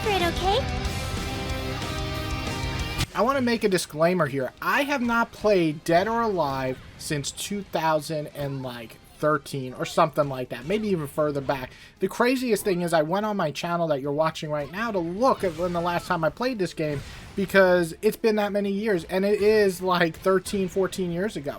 secret, okay? I want to make a disclaimer here. I have not played Dead or Alive since 2013 or something like that. Maybe even further back. The craziest thing is I went on my channel that you're watching right now to look at when the last time I played this game, because it's been that many years, and it is like 13, 14 years ago.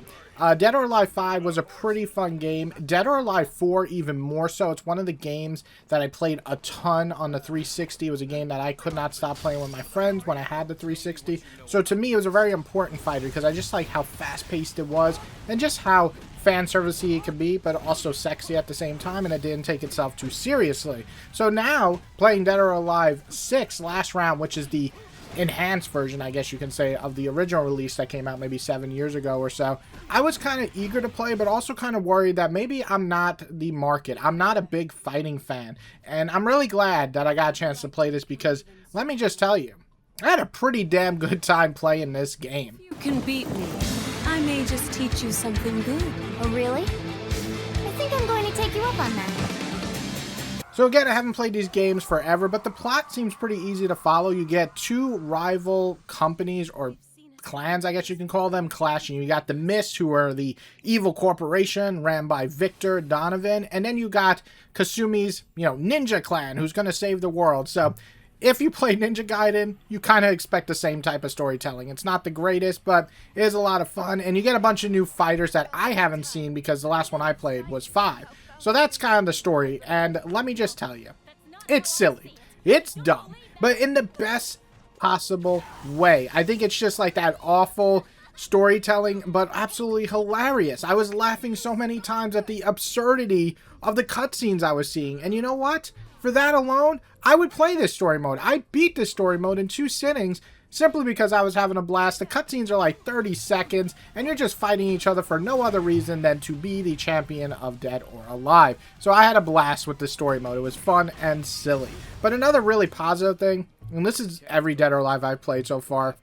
Dead or Alive 5 was a pretty fun game. Dead or Alive 4 even more so. It's one of the games that I played a ton on the 360. It was a game that I could not stop playing with my friends when I had the 360. So to me, it was a very important fighter because I just like how fast-paced it was and just how fan servicey it could be, but also sexy at the same time, and it didn't take itself too seriously. So now, playing Dead or Alive 6 last round, which is the enhanced version, I guess you can say, of the original release that came out maybe 7 years ago or so, I was kind of eager to play, but also kind of worried that maybe I'm not the market. I'm not a big fighting fan, and I'm really glad that I got a chance to play this because, let me just tell you, I had a pretty damn good time playing this game. You can beat me. I may just teach you something good. Oh, really? I think I'm going to take you up on that. So again, I haven't played these games forever, but the plot seems pretty easy to follow. You get two rival companies, or clans, I guess you can call them, clashing. You got the Mist, who are the evil corporation ran by Victor Donovan, and then you got Kasumi's, ninja clan, who's going to save the world. So if you play Ninja Gaiden, you kind of expect the same type of storytelling. It's not the greatest, but it is a lot of fun, and you get a bunch of new fighters that I haven't seen because the last one I played was 5. So that's kind of the story, and let me just tell you, it's silly, it's dumb, but in the best possible way. I think it's just like that awful storytelling, but absolutely hilarious. I was laughing so many times at the absurdity of the cutscenes I was seeing, and you know what? For that alone, I would play this story mode. I beat this story mode in 2 sittings, simply because I was having a blast. The cutscenes are like 30 seconds, and you're just fighting each other for no other reason than to be the champion of Dead or Alive. So I had a blast with the story mode. It was fun and silly. But another really positive thing, and this is every Dead or Alive I've played so far,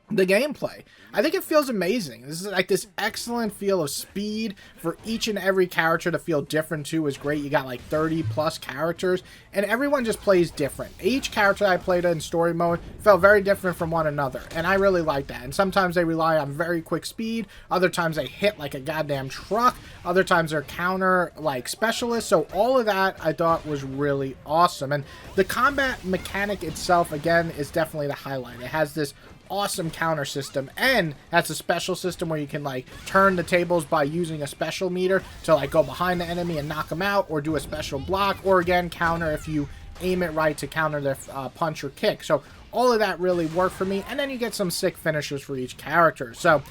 the gameplay. I think it feels amazing. This is like this excellent feel of speed for each and every character to feel different too is great. You got like 30 plus characters and everyone just plays different. Each character I played in story mode felt very different from one another, and I really like that. And sometimes they rely on very quick speed, other times they hit like a goddamn truck, other times they're counter like specialists. So all of that I thought was really awesome. And the combat mechanic itself, again, is definitely the highlight. It has this awesome counter system, and that's a special system where you can like turn the tables by using a special meter to like go behind the enemy and knock them out, or do a special block, or again counter if you aim it right to counter their punch or kick. So all of that really worked for me, and then you get some sick finishers for each character. So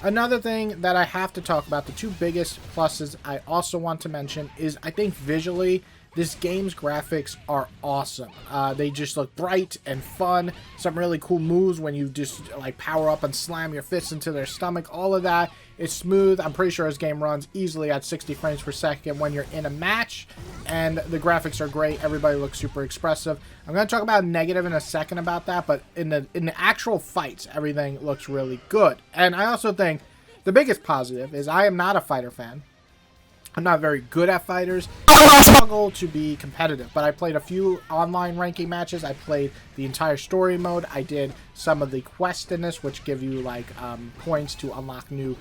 another thing that I have to talk about, the 2 biggest pluses I also want to mention, is I think visually this game's graphics are awesome. They just look bright and fun. Some really cool moves when you just like power up and slam your fists into their stomach. All of that is smooth. I'm pretty sure this game runs easily at 60 frames per second when you're in a match. And the graphics are great. Everybody looks super expressive. I'm going to talk about negative in a second about that. But in the actual fights, everything looks really good. And I also think the biggest positive is I am not a fighter fan. I'm not very good at fighters. I struggle to be competitive, but I played a few online ranking matches. I played the entire story mode. I did some of the quests in this, which give you like points to unlock new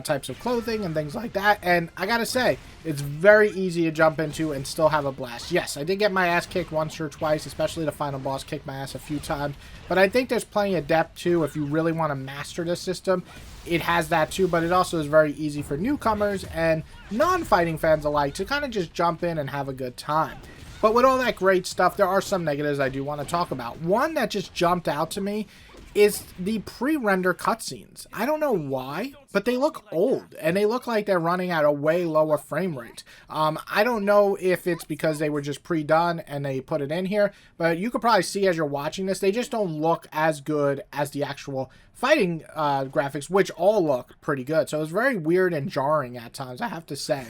types of clothing and things like that. And I gotta say, it's very easy to jump into and still have a blast. Yes, I did get my ass kicked once or twice, especially the final boss kicked my ass a few times. But I think there's plenty of depth too if you really want to master this system. It has that too, but it also is very easy for newcomers and non-fighting fans alike to kind of just jump in and have a good time. But with all that great stuff, there are some negatives I do want to talk about. One that just jumped out to me is the pre-render cutscenes. I don't know why, but they look old, and they look like they're running at a way lower frame rate. I don't know if it's because they were just pre-done and they put it in here, but you could probably see as you're watching this, they just don't look as good as the actual fighting graphics, which all look pretty good. So it's very weird and jarring at times, I have to say.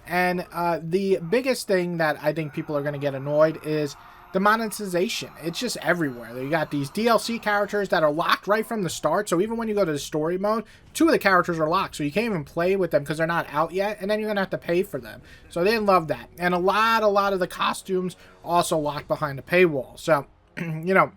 And the biggest thing that I think people are going to get annoyed is the monetization. It's just everywhere. You got these DLC characters that are locked right from the start. So even when you go to the story mode, 2 of the characters are locked. So you can't even play with them because they're not out yet. And then you're going to have to pay for them. So they didn't love that. And a lot of the costumes also locked behind the paywall. So you know,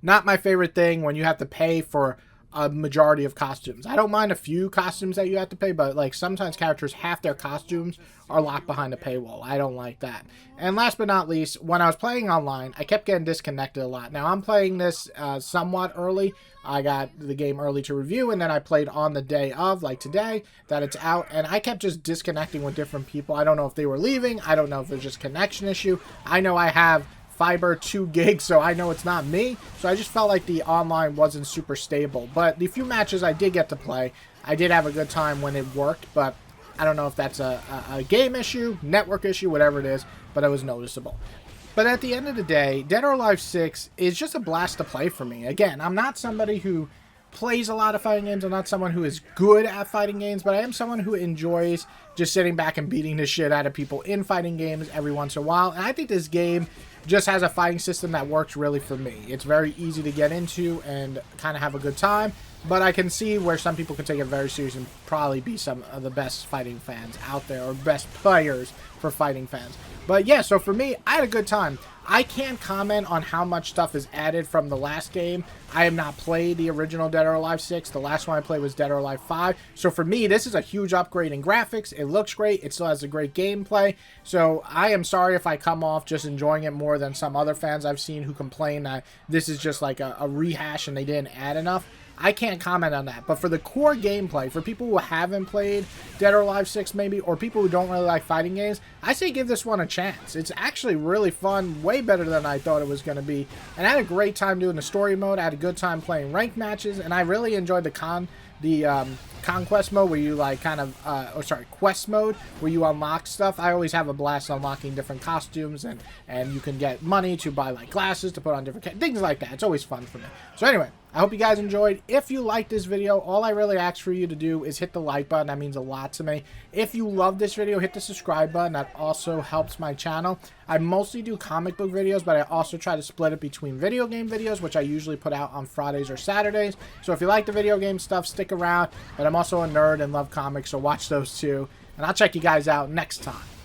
not my favorite thing when you have to pay for a majority of costumes. I don't mind a few costumes that you have to pay, but like sometimes characters, half their costumes are locked behind a paywall. I don't like that. And last but not least, when I was playing online, I kept getting disconnected a lot. Now I'm playing this somewhat early. I got the game early to review, and then I played on the day of, like today, that it's out, and I kept just disconnecting with different people. I don't know if they were leaving. I don't know if it was just connection issue. I know I have fiber 2 gigs, so I know it's not me. So I just felt like the online wasn't super stable. But the few matches I did get to play, I did have a good time when it worked, but I don't know if that's a game issue, network issue, whatever it is, but it was noticeable. But at the end of the day, Dead or Alive 6 is just a blast to play for me. Again, I'm not somebody who plays a lot of fighting games. I'm not someone who is good at fighting games, but I am someone who enjoys just sitting back and beating the shit out of people in fighting games every once in a while. And I think this game just has a fighting system that works really for me. It's very easy to get into and kind of have a good time, but I can see where some people can take it very seriously and probably be some of the best fighting fans out there, or best players for fighting fans. But yeah, so for me, I had a good time. I can't comment on how much stuff is added from the last game. I have not played the original Dead or Alive 6. The last one I played was Dead or Alive 5. So for me, this is a huge upgrade in graphics. It looks great. It still has a great gameplay. So I am sorry if I come off just enjoying it more than some other fans I've seen who complain that this is just like a rehash and they didn't add enough. I can't comment on that. But for the core gameplay, for people who haven't played Dead or Alive 6 maybe, or people who don't really like fighting games, I say give this one a chance. It's actually really fun, way better than I thought it was going to be. And I had a great time doing the story mode. I had a good time playing ranked matches, and I really enjoyed the conquest mode where you like kind of quest mode where you unlock stuff. I always have a blast unlocking different costumes, and you can get money to buy like glasses to put on different things like that. It's always fun for me. So anyway, I hope you guys enjoyed. If you liked this video, all I really ask for you to do is hit the like button. That means a lot to me. If you love this video, hit the subscribe button. That also helps my channel. I mostly do comic book videos, but I also try to split it between video game videos, which I usually put out on Fridays or Saturdays. So if you like the video game stuff, stick around. But I'm also a nerd and love comics, so watch those too. And I'll check you guys out next time.